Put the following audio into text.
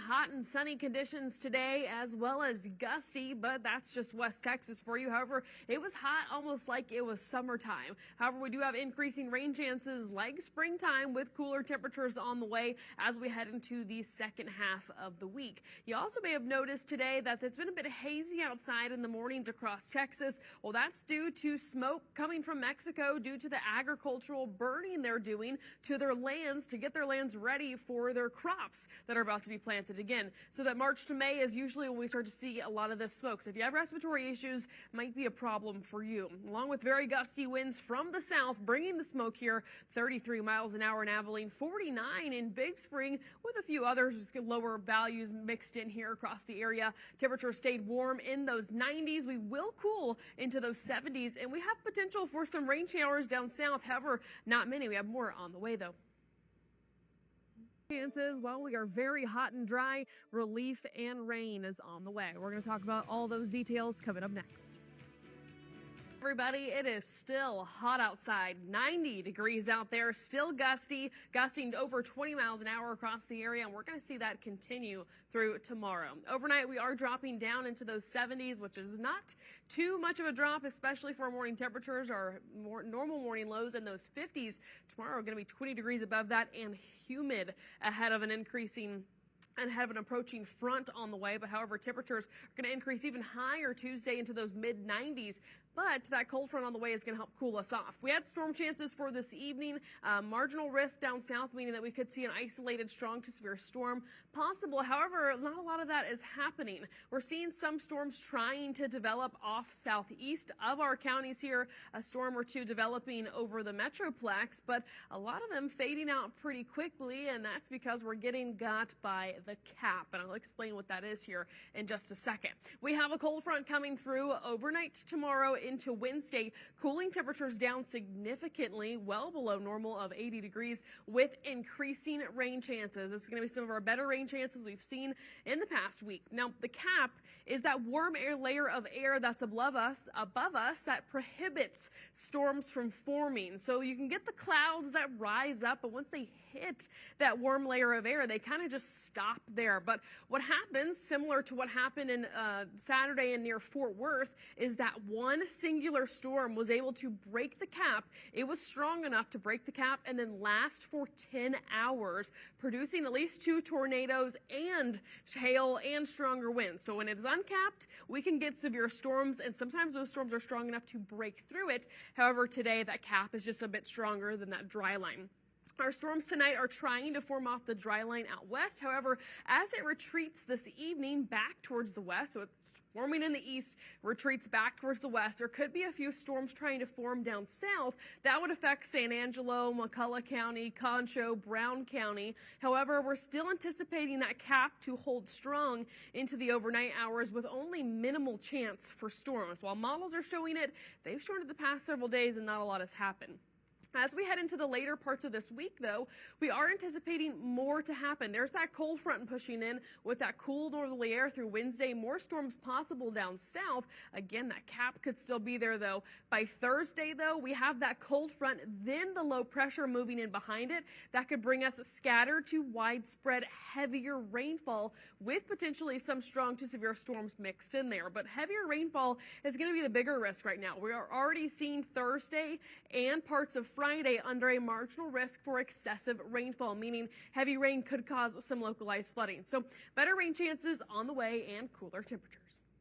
hot and sunny conditions today as well as gusty, but that's just West Texas for you. However, it was hot almost like it was summertime. However, we do have increasing rain chances like springtime with cooler temperatures on the way as we head into the second half of the week. You also may have noticed today that it's been a bit hazy outside in the mornings across Texas. Well, that's due to smoke coming from Mexico due to the agricultural burning they're doing to their lands to get their lands ready for their crops that are about to be planted again. So that March to May is usually when we start to see a lot of this smoke. So if you have respiratory issues, might be a problem for you. Along with very gusty winds from the south, bringing the smoke here, 33 miles an hour in Abilene, 49 in Big Spring, with a few others lower values mixed in here across the area. Temperatures stayed warm in those 90s. We will cool into those 70s, and we have potential for some rain showers down south. However, not many. We have more on the way, though. Chances, well, we are very hot and dry. Relief and rain is on the way. We're going to talk about all those details coming up next. Everybody, it is still hot outside, 90 degrees out there, still gusting to over 20 miles an hour across the area, and we're going to see that continue through tomorrow. Overnight, we are dropping down into those 70s, which is not too much of a drop, especially for our morning temperatures. Our more normal morning lows in those 50s. Tomorrow, we're going to be 20 degrees above that and humid ahead of an approaching front on the way. But however, temperatures are going to increase even higher Tuesday into those mid 90s. But that cold front on the way is going to help cool us off. We had storm chances for this evening. Marginal risk down south, meaning that we could see an isolated strong to severe storm possible. However, not a lot of that is happening. We're seeing some storms trying to develop off southeast of our counties here, a storm or two developing over the Metroplex, but a lot of them fading out pretty quickly, and that's because we're getting got by the cap. And I'll explain what that is here in just a second. We have a cold front coming through overnight tomorrow into Wednesday, cooling temperatures down significantly, well below normal of 80 degrees with increasing rain chances. This is going to be some of our better rain chances we've seen in the past week. Now, the cap is that warm air layer of air that's above us that prohibits storms from forming. So you can get the clouds that rise up, but once they hit that warm layer of air, they kind of just stop there. But what happens, similar to what happened in Saturday and near Fort Worth, is that one singular storm was able to break the cap. It was strong enough to break the cap and then last for 10 hours, producing at least 2 tornadoes and hail and stronger winds. So when it is uncapped, we can get severe storms, and sometimes those storms are strong enough to break through it. However, today that cap is just a bit stronger than that dry line. Our storms tonight are trying to form off the dry line out west. However, as it retreats this evening back towards the west, so it's forming in the east, retreats back towards the west, there could be a few storms trying to form down south. That would affect San Angelo, McCullough County, Concho, Brown County. However, we're still anticipating that cap to hold strong into the overnight hours with only minimal chance for storms. While models are showing it, they've shown it the past several days and not a lot has happened. As we head into the later parts of this week, though, we are anticipating more to happen. There's that cold front pushing in with that cool northerly air through Wednesday. More storms possible down south. Again, that cap could still be there, though. By Thursday, though, we have that cold front, then the low pressure moving in behind it. That could bring us scattered to widespread heavier rainfall with potentially some strong to severe storms mixed in there. But heavier rainfall is going to be the bigger risk right now. We are already seeing Thursday and parts of Friday under a marginal risk for excessive rainfall, meaning heavy rain could cause some localized flooding. So better rain chances on the way and cooler temperatures.